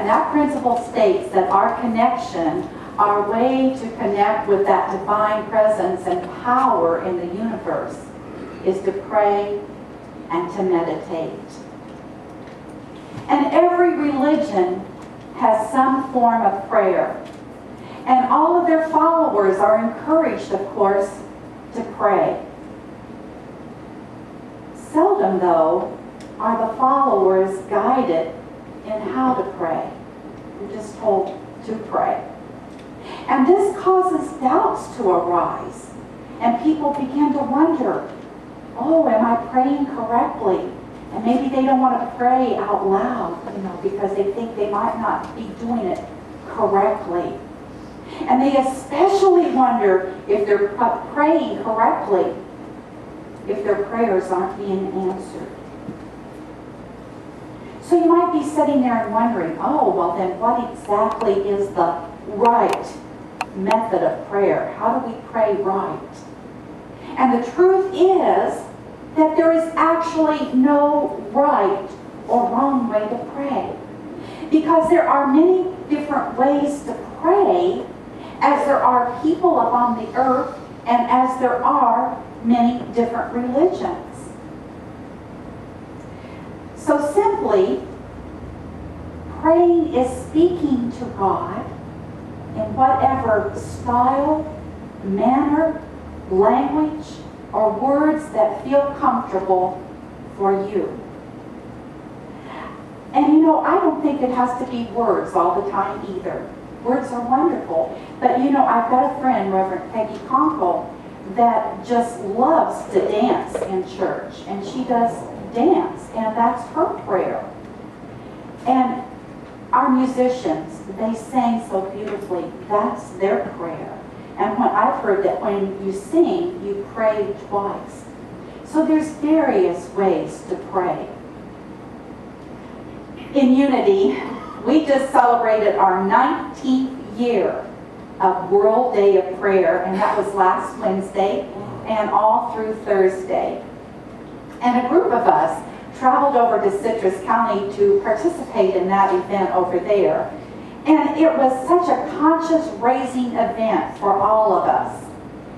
And that principle states that our connection, our way to connect with that divine presence and power in the universe, is to pray and to meditate. And every religion has some form of prayer. And all of their followers are encouraged, of course, to pray. Seldom, though, are the followers guided in how to pray. They're just told to pray. And this causes doubts to arise. And people begin to wonder, oh, am I praying correctly? And maybe they don't want to pray out loud, because they think they might not be doing it correctly. And they especially wonder if they're praying correctly, if their prayers aren't being answered. So you might be sitting there and wondering, oh, well then what exactly is the right method of prayer? How do we pray right? And the truth is that there is actually no right or wrong way to pray. Because there are many different ways to pray, as there are people upon the earth and as there are many different religions. So simply, praying is speaking to God in whatever style, manner, language, or words that feel comfortable for you. And I don't think it has to be words all the time either. Words are wonderful. But I've got a friend, Reverend Peggy Conkle, that just loves to dance in church. And she does dance, and that's her prayer. And our musicians, they sing so beautifully. That's their prayer. And when I've heard that when you sing, you pray twice. So there's various ways to pray. In Unity, we just celebrated our 19th year of World Day of Prayer, and that was last Wednesday and all through Thursday. And a group of us traveled over to Citrus County to participate in that event over there. And it was such a conscious-raising event for all of us,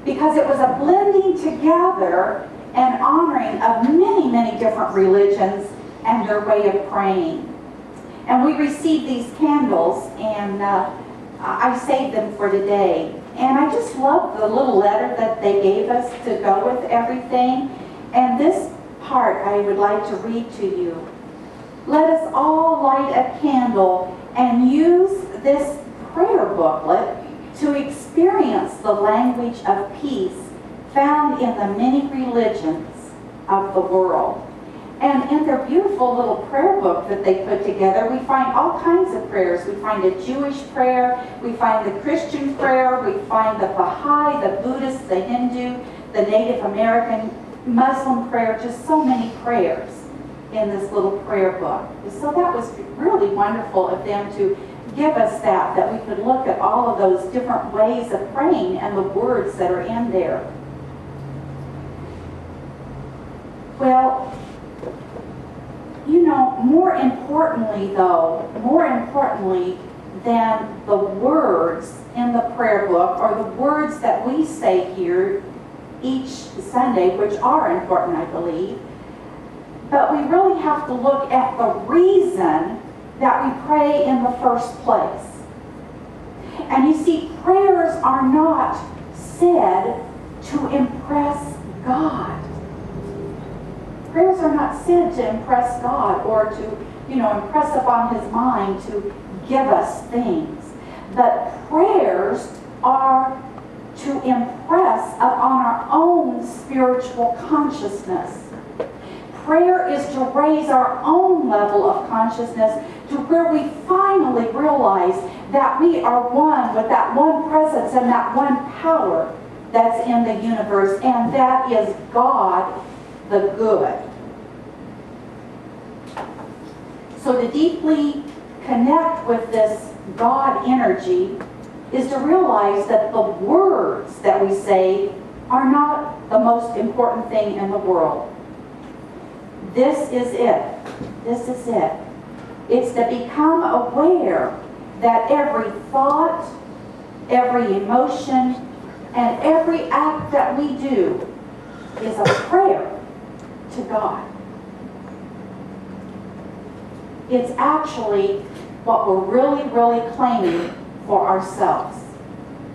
because it was a blending together and honoring of many, many different religions and their way of praying. And we received these candles, and I saved them for today. And I just love the little letter that they gave us to go with everything. And this part I would like to read to you. Let us all light a candle and use this prayer booklet to experience the language of peace found in the many religions of the world. And in their beautiful little prayer book that they put together, we find all kinds of prayers. We find a Jewish prayer, we find the Christian prayer, we find the Baha'i, the Buddhist, the Hindu, the Native American, Muslim prayer, just so many prayers in this little prayer book. So that was really wonderful of them to give us that we could look at all of those different ways of praying and the words that are in there. Well, more importantly than the words in the prayer book, or the words that we say here each Sunday, which are important, I believe, but we really have to look at the reason that we pray in the first place. And you see, prayers are not said to impress God. Prayers are not said to impress God or to, impress upon His mind to give us things. But prayers are to impress upon our own spiritual consciousness. Prayer is to raise our own level of consciousness to where we finally realize that we are one with that one presence and that one power that's in the universe, and that is God the good. So to deeply connect with this God energy is to realize that the words that we say are not the most important thing in the world. This is it. This is it. It's to become aware that every thought, every emotion, and every act that we do is a prayer to God. It's actually what we're really claiming for ourselves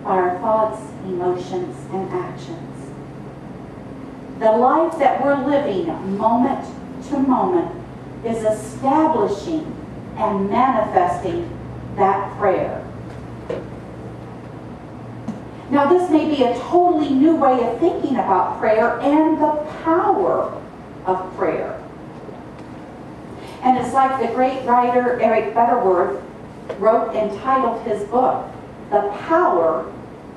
by our thoughts, emotions, and actions. The life that we're living moment to moment is establishing and manifesting that prayer. Now, this may be a totally new way of thinking about prayer and the power of prayer. And it's like the great writer Eric Butterworth wrote and titled his book, "The Power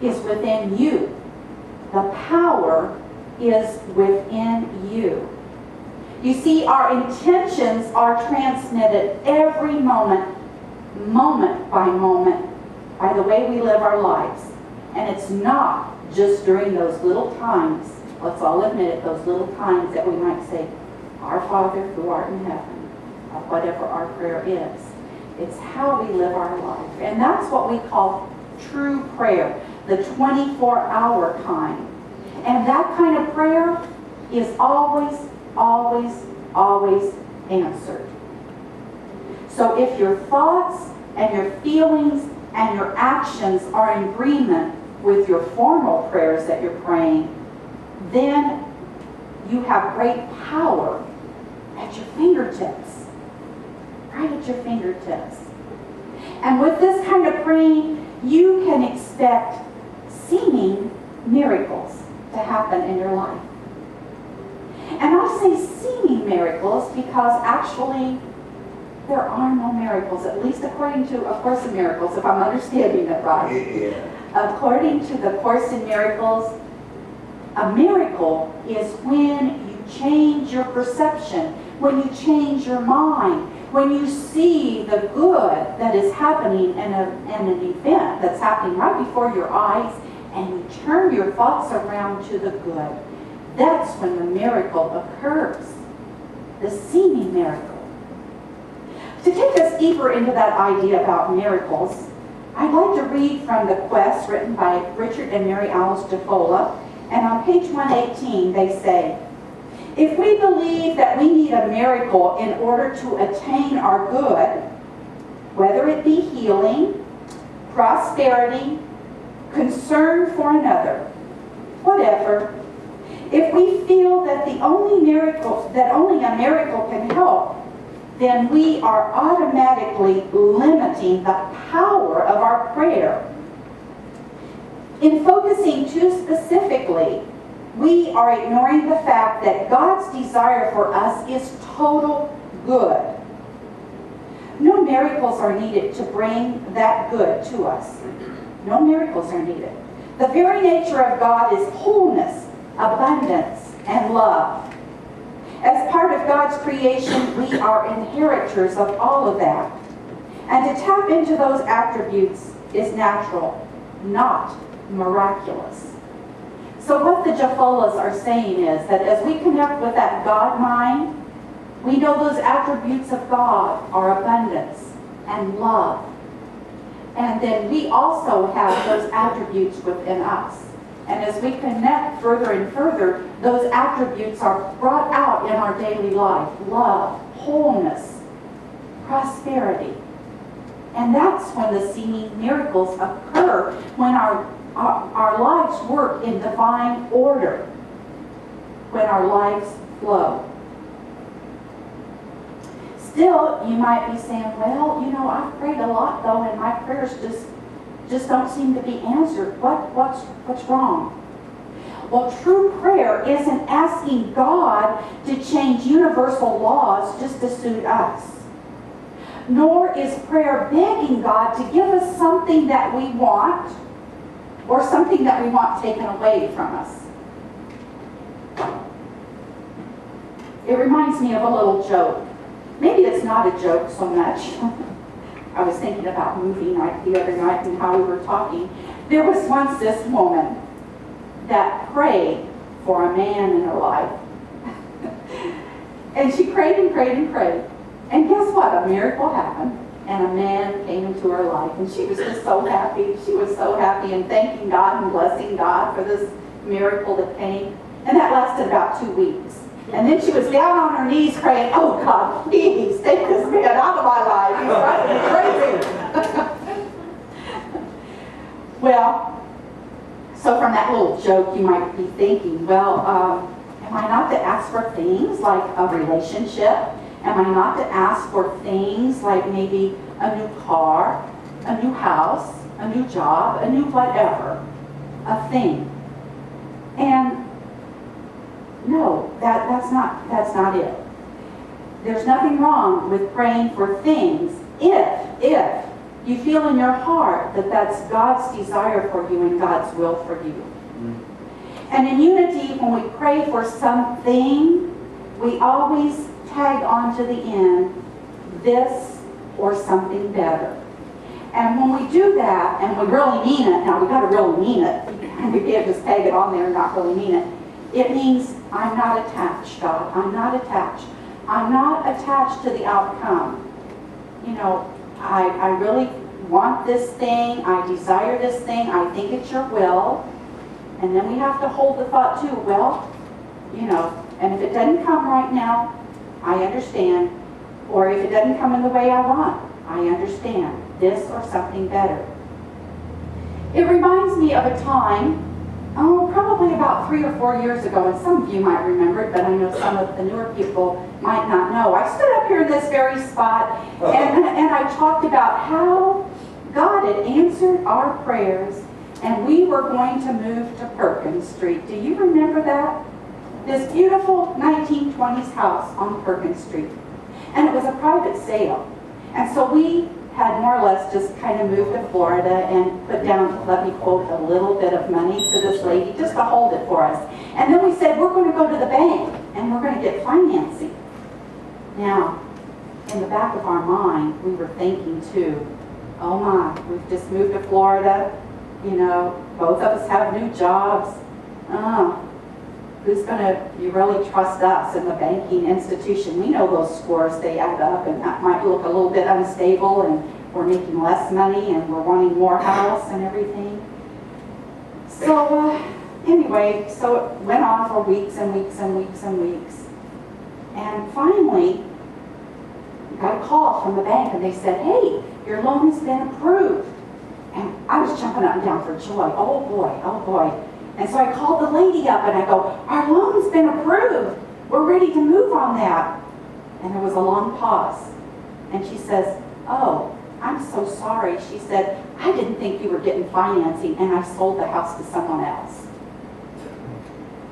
is Within You." The power is within you. You see, our intentions are transmitted every moment by moment, by the way we live our lives. And it's not just during those little times, let's all admit it, those little times that we might say, "Our Father who art in heaven," or whatever our prayer is. It's how we live our life. And that's what we call true prayer, the 24-hour kind. And that kind of prayer is always answered. So if your thoughts and your feelings and your actions are in agreement with your formal prayers that you're praying, then you have great power at your fingertips. Right at your fingertips. And with this kind of praying, you can expect seeming miracles to happen in your life. And I say seeming miracles because actually there are no miracles, at least according to A Course in Miracles, if I'm understanding it right. Yeah. According to the Course in Miracles, a miracle is when you change your perception, when you change your mind, when you see the good that is happening in an event that's happening right before your eyes, and you turn your thoughts around to the good. That's when the miracle occurs, the seeming miracle. To take us deeper into that idea about miracles, I'd like to read from The Quest, written by Richard and Mary Alice DeFola. And on page 118, they say, "If we believe that we need a miracle in order to attain our good, whether it be healing, prosperity, concern for another, whatever, if we feel that only a miracle can help, then we are automatically limiting the power of our prayer. In focusing too specifically, we are ignoring the fact that God's desire for us is total good. No miracles are needed to bring that good to us. No miracles are needed. The very nature of God is wholeness, abundance, and love. As part of God's creation, we are inheritors of all of that. And to tap into those attributes is natural, not miraculous." So what the Jafolas are saying is that as we connect with that God mind, we know those attributes of God are abundance and love. And then we also have those attributes within us. And as we connect further and further, those attributes are brought out in our daily life. Love, wholeness, prosperity. And that's when the seeming miracles occur, when our lives work in divine order, when our lives flow. Still, you might be saying, "Well, I've prayed a lot though, and my prayers just don't seem to be answered. What's wrong?" Well, true prayer isn't asking God to change universal laws just to suit us. Nor is prayer begging God to give us something that we want or something that we want taken away from us. It reminds me of a little joke. Maybe it's not a joke so much. I was thinking about movie night the other night and how we were talking. There was once this woman that prayed for a man in her life. And she prayed and prayed and prayed. And guess what? A miracle happened, and a man came into her life, and she was just so happy. She was so happy and thanking God and blessing God for this miracle that came. And that lasted about 2 weeks. And then she was down on her knees praying, "Oh God, please take this man out of my life. He's driving me crazy." Well, so from that little joke, you might be thinking, well, am I not to ask for things like a relationship? Am I not to ask for things like maybe a new car, a new house, a new job, a new whatever, a thing? And no, that's not it. There's nothing wrong with praying for things if you feel in your heart that that's God's desire for you and God's will for you. And in unity, when we pray for something, we always tag on to the end, this or something better. And when we do that, and we really mean it, now we got to really mean it, we can't just tag it on there and not really mean it. It means I'm not attached, God. I'm not attached. I'm not attached to the outcome. You know, I really want this thing. I desire this thing. I think it's your will. And then we have to hold the thought too, well, you know, and if it doesn't come right now, I understand. Or if it doesn't come in the way I want, I understand. This or something better. It reminds me of a time, probably about 3 or 4 years ago, and some of you might remember it, but I know some of the newer people might not know. I stood up here in this very spot, and I talked about how God had answered our prayers, and we were going to move to Perkins Street. Do you remember that? This beautiful 1920s house on Perkins Street. And it was a private sale. And so we had more or less just kind of moved to Florida and put down, let me quote, a little bit of money to this lady just to hold it for us. And then we said, we're going to go to the bank and we're going to get financing. Now, in the back of our mind, we were thinking too, oh my, we've just moved to Florida. You know, both of us have new jobs. Who's going to really trust us in the banking institution? We know those scores, they add up, and that might look a little bit unstable, and we're making less money, and we're wanting more house and everything. So anyway, so it went on for weeks and weeks and weeks and weeks. And finally, we got a call from the bank, and they said, hey, your loan has been approved. And I was jumping up and down for joy. Oh boy, oh boy. And so I called the lady up and I go, our loan's been approved. We're ready to move on that. And there was a long pause. And she says, oh, I'm so sorry. She said, I didn't think you were getting financing and I sold the house to someone else.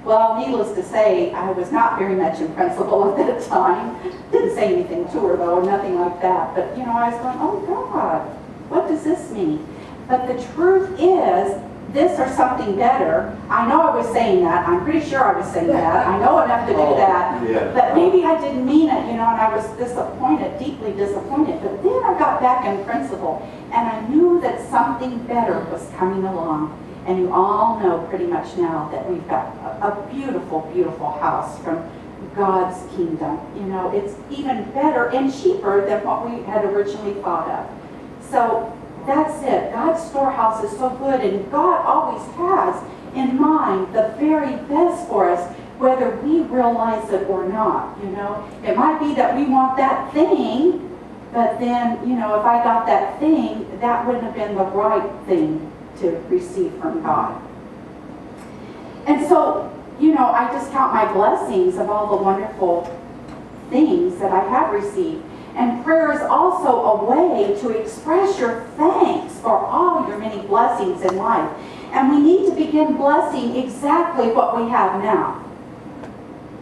Well, needless to say, I was not very much in principle at that time. Didn't say anything to her though, nothing like that. But you know, I was going, oh God, what does this mean? But the truth is, this or something better. I know I was saying that. I'm pretty sure I was saying that. I know enough to do that. Yeah. But maybe I didn't mean it, you know, and I was disappointed, deeply disappointed. But then I got back in principle, and I knew that something better was coming along. And you all know pretty much now that we've got a beautiful, beautiful house from God's kingdom. You know, it's even better and cheaper than what we had originally thought of. So that's it. God's storehouse is so good, and God always has in mind the very best for us, whether we realize it or not. You know, it might be that we want that thing, but then, you know, if I got that thing, that wouldn't have been the right thing to receive from God. And so, you know, I just count my blessings of all the wonderful things that I have received. And prayer is also a way to express your thanks for all your many blessings in life. And we need to begin blessing exactly what we have now.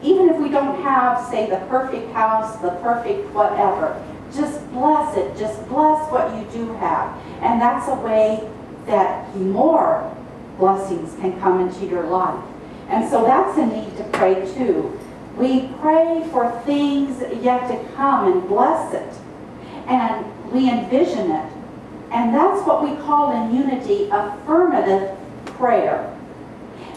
Even if we don't have, say, the perfect house, the perfect whatever, just bless it. Just bless what you do have. And that's a way that more blessings can come into your life. And so that's a need to pray too. We pray for things yet to come and bless it. And we envision it. And that's what we call in unity affirmative prayer.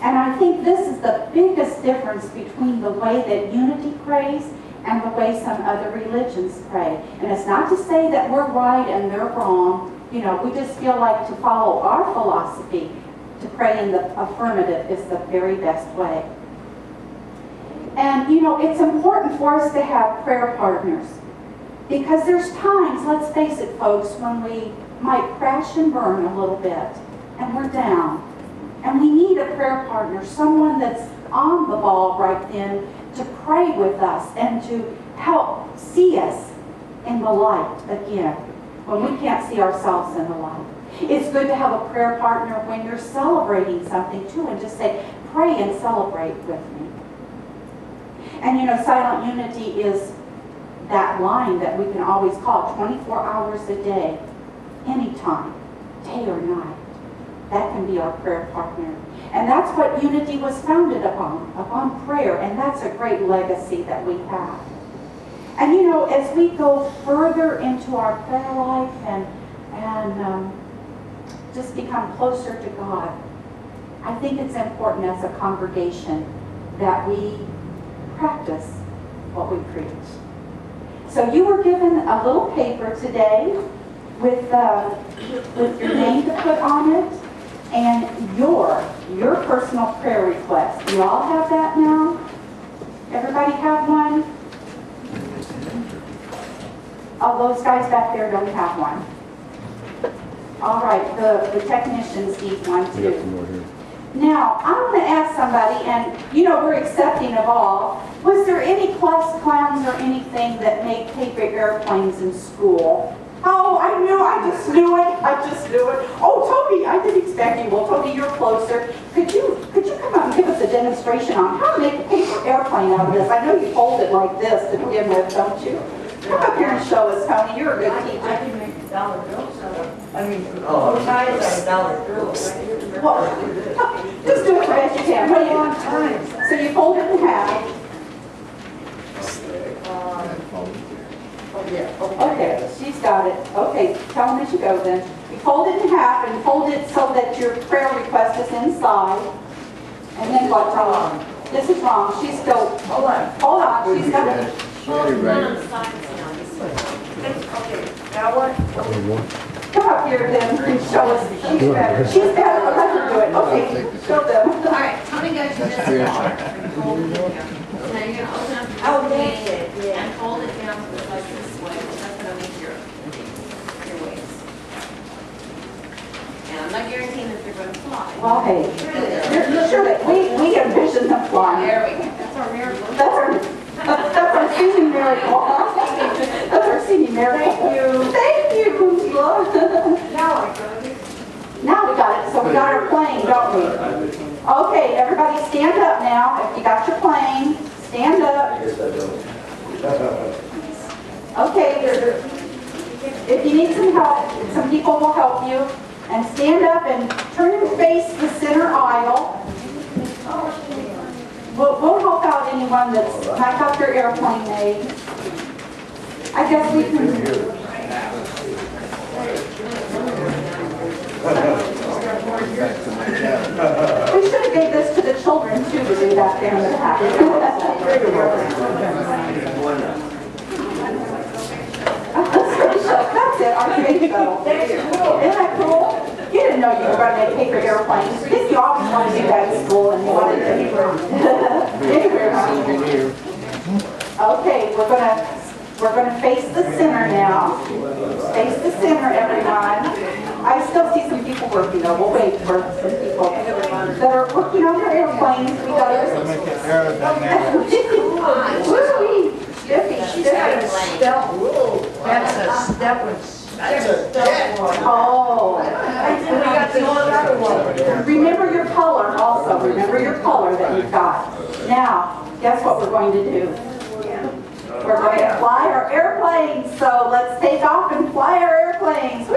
And I think this is the biggest difference between the way that unity prays and the way some other religions pray. And it's not to say that we're right and they're wrong. You know, we just feel like to follow our philosophy, to pray in the affirmative is the very best way. And, you know, it's important for us to have prayer partners. Because there's times, let's face it, folks, when we might crash and burn a little bit, and we're down. And we need a prayer partner, someone that's on the ball right then to pray with us and to help see us in the light again, when we can't see ourselves in the light. It's good to have a prayer partner when you're celebrating something too, and just say, pray and celebrate with me. And you know, silent unity is that line that we can always call 24 hours a day, anytime, day or night. That can be our prayer partner. And that's what unity was founded upon prayer. And that's a great legacy that we have. And you know, as we go further into our prayer life and just become closer to God, I think it's important as a congregation that we practice what we preach. So you were given a little paper today with your name to put on it and your personal prayer request. Do you all have that now? Everybody have one? Oh, those guys back there don't have one. All right, the technicians need one too. Now, I want to ask somebody, and you know we're accepting of all, was there any class clowns or anything that made paper airplanes in school? Oh, I just knew it. Oh, Toby, I didn't expect you. Well, Toby, you're closer. Could you come up and give us a demonstration on how to make a paper airplane out of this? I know you fold it like this to begin with, don't you? Come up here and show us, Tony. You're a good teacher. I can make dollar bills out of, I mean, both sides are dollar bills. Well, just do it the best you can. What do Long time. So you fold it in half. Oh, yeah. Okay, she's got it. Okay, tell them as you go then. You fold it in half and fold it so that your prayer request is inside. And then what's wrong? This is wrong. She's still, Hold on. hold on, she's got it. Okay, now what? Come up here then and show us. She's better. She's better. Let her do it. Okay, show them. All right, Tony got you this far. Now you're gonna open up your Oh, page that's it, yeah. and fold it down to the like this way. That's gonna make your waist. And I'm not guaranteeing that they're gonna fly. Well, hey, you're sure that we envision them flying. There we go. That's our miracle. That's our singing miracle. That's our singing miracle. Thank you. Now I got it. Now we got it. So we got our plane, don't we? Okay, everybody stand up now. If you got your plane, stand up. Okay, if you need some help, some people will help you. And stand up and turn and face the center aisle. We'll help out anyone that's not got their airplane made. I guess we can. We should have gave this to the children too to do that there in the back. That's it, our space shuttle. Isn't that cool? You didn't know you were going to make paper airplanes. Didn't you always want to do that in school and you wanted to? Anywhere. Okay, we're gonna face the center now. Face the center, everyone. I still see some people working though. We'll wait for some people that are working on their airplanes. We got Woo-wee. She's got a step. That's a step with. That's a step one. Oh. And we got the other one. Remember your color also. Remember your color that you've got. Now, guess what we're going to do? We're going to fly our airplanes. So let's take off and fly our airplanes. Woo!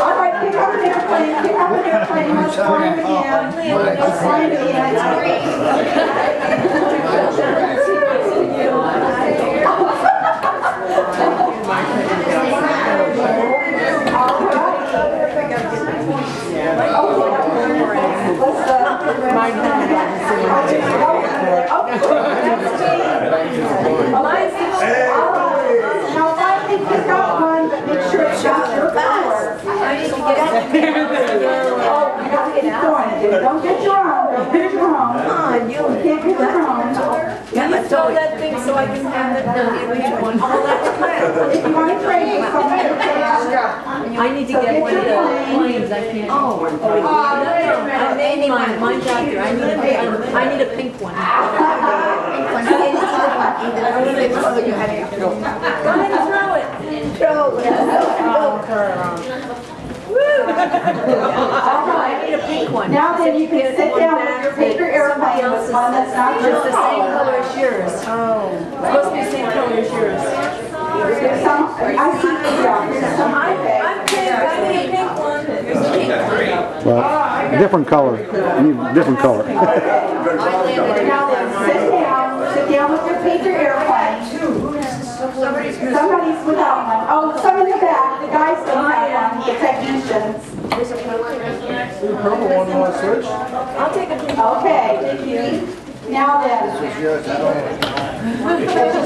All right, pick up an airplane. Pick up an airplane. Let's fly them again. Let's fly them again. your own. Can you throw that thing so I can have it? One. If you want to pray for somebody, I need to get one of the planes, I can't. Oh, I made mine, mine's out there, I need a pink one. Go ahead and throw it. I need a pink one. now then you can sit down with your paper airplane with one that's not It's just the same color as yours. Oh. It's supposed to be the same color as yours. There's some, I see, yeah, there's some, okay. I'm pink, I need a pink one. Here's a pink one. Well, different color. You need different color. Now then, sit down with your paper airplane. Somebody's without one. Oh, some in the back, the guys don't have one, the technicians. Purple one, you want to switch? I'll take a pink. Okay. Now then,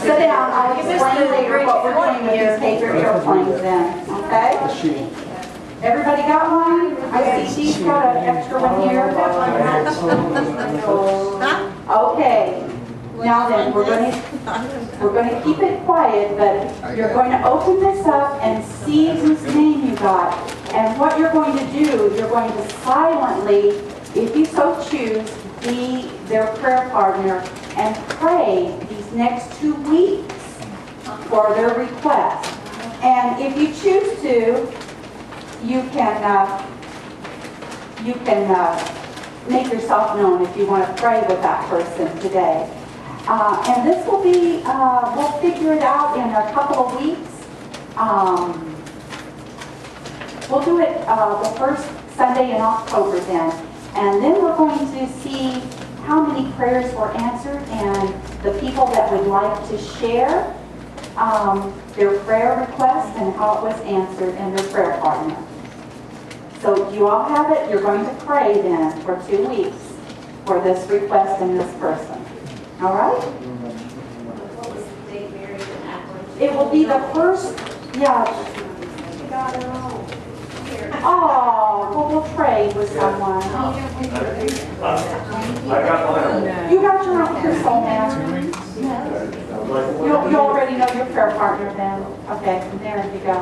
sit down, I'll explain later what we're doing with these paper airplanes then, okay? Everybody got one? I see she's got an extra one here. Okay. Now then, we're going to keep it quiet, but you're going to open this up and see whose name you got. And what you're going to do, you're going to silently, if you so choose, be their prayer partner and pray these next 2 weeks for their request. And if you choose to, you can make yourself known if you want to pray with that person today. And this will be, we'll figure it out in a couple of weeks. We'll do it the first Sunday in October then. And then we're going to see how many prayers were answered and the people that would like to share their prayer request and how it was answered and their prayer partner. So you all have it. You're going to pray then for 2 weeks for this request and this person. All right? What was the date, Mary, that It will be the first, yeah. she got her own? Here. Oh, well, we'll pray with someone. You got your own here, soul man. You already know your prayer partner then. Okay, there you go.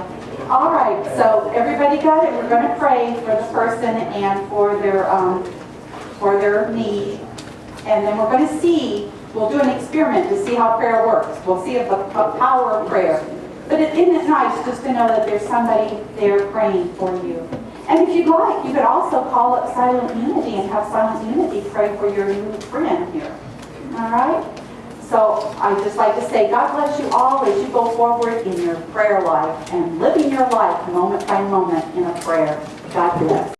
All right, so everybody got it. We're going to pray for the person and for their need. And then we're going to see, we'll do an experiment to see how prayer works. We'll see the power of prayer. But isn't it nice just to know that there's somebody there praying for you? And if you'd like, you could also call up Silent Unity and have Silent Unity pray for your new friend here. All right? So I'd just like to say, God bless you all as you go forward in your prayer life and living your life moment by moment in a prayer. God bless.